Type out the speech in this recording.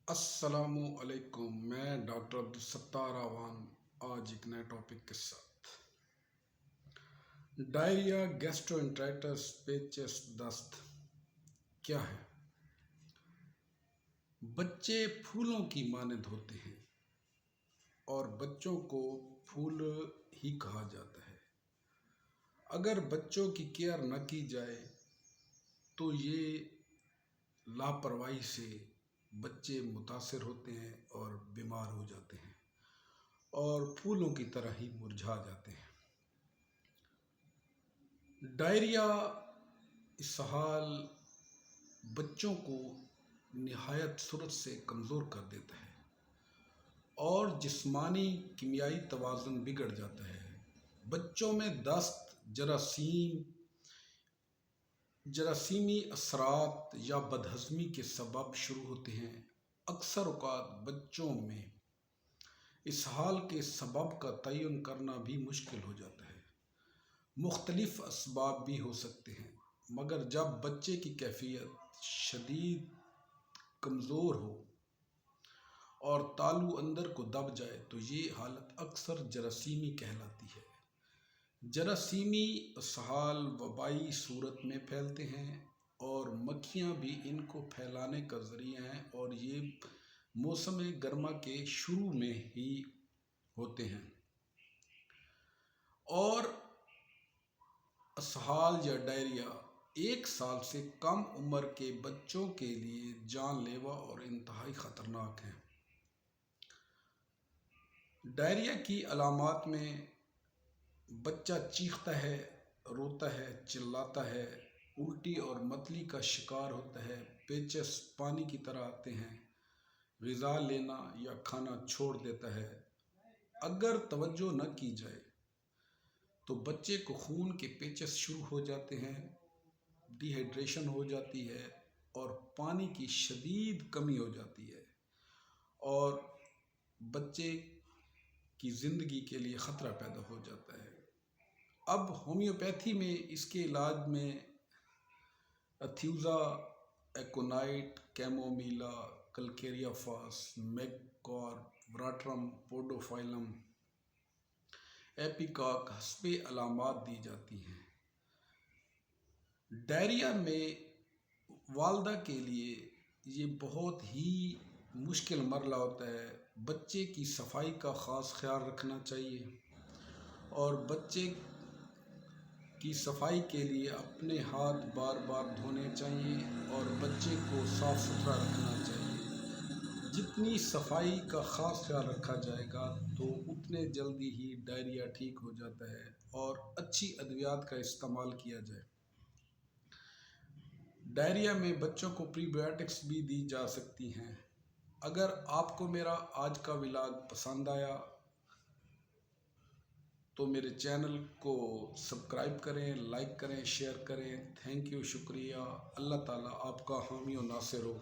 السلام علیکم، میں ڈاکٹر عبدالستار اعوان آج ایک نئے ٹاپک کے ساتھ ڈائریا، گیسٹرو پیچس، دست کیا ہے؟ بچے پھولوں کی مانند ہوتے ہیں اور بچوں کو پھول ہی کہا جاتا ہے۔ اگر بچوں کی کیئر نہ کی جائے تو یہ لاپرواہی سے بچے متاثر ہوتے ہیں اور بیمار ہو جاتے ہیں اور پھولوں کی طرح ہی مرجھا جاتے ہیں۔ ڈائریا، اسہال بچوں کو نہایت صورت سے کمزور کر دیتا ہے اور جسمانی کیمیائی توازن بگڑ جاتا ہے۔ بچوں میں دست، جراثیمی اثرات یا بدہضمی کے سبب شروع ہوتے ہیں۔ اکثر اوقات بچوں میں اسہال کے سبب کا تعین کرنا بھی مشکل ہو جاتا ہے۔ مختلف اسباب بھی ہو سکتے ہیں، مگر جب بچے کی کیفیت شدید کمزور ہو اور تالو اندر کو دب جائے تو یہ حالت اکثر جراثیمی کہلاتی ہے۔ جراثیمی اسہال وبائی صورت میں پھیلتے ہیں اور مکھیاں بھی ان کو پھیلانے کا ذریعہ ہیں، اور یہ موسم گرما کے شروع میں ہی ہوتے ہیں۔ اور اسہال یا ڈائریا 1 سال سے کم عمر کے بچوں کے لیے جان لیوا اور انتہائی خطرناک ہیں۔ ڈائریا کی علامات میں بچہ چیختا ہے، روتا ہے، چلاتا ہے، الٹی اور متلی کا شکار ہوتا ہے، پیچس پانی کی طرح آتے ہیں، غذا لینا یا کھانا چھوڑ دیتا ہے۔ اگر توجہ نہ کی جائے تو بچے کو خون کے پیچس شروع ہو جاتے ہیں، ڈی ہائیڈریشن ہو جاتی ہے اور پانی کی شدید کمی ہو جاتی ہے اور بچے کی زندگی کے لیے خطرہ پیدا ہو جاتا ہے۔ اب ہومیوپیتھی میں اس کے علاج میں اتھیوزا، ایکونائٹ، کیمومیلا، کلکیریا فاس، میگکارب، پوڈوفائلم، ایپیکاک حسب علامات دی جاتی ہیں۔ ڈائریا میں والدہ کے لیے یہ بہت ہی مشکل مرحلہ ہوتا ہے۔ بچے کی صفائی کا خاص خیال رکھنا چاہیے اور بچے کی صفائی کے لیے اپنے ہاتھ بار بار دھونے چاہیے اور بچے کو صاف ستھرا رکھنا چاہیے۔ جتنی صفائی کا خاص خیال رکھا جائے گا تو اتنے جلدی ہی ڈائریا ٹھیک ہو جاتا ہے اور اچھی ادویات کا استعمال کیا جائے۔ ڈائریا میں بچوں کو پری بایوٹکس بھی دی جا سکتی ہیں۔ اگر آپ کو میرا آج کا ولاگ پسند آیا تو میرے چینل کو سبسکرائب کریں، لائک کریں، شیئر کریں۔ تھینک یو، شکریہ۔ اللہ تعالیٰ آپ کا حامی و ناصر ہو۔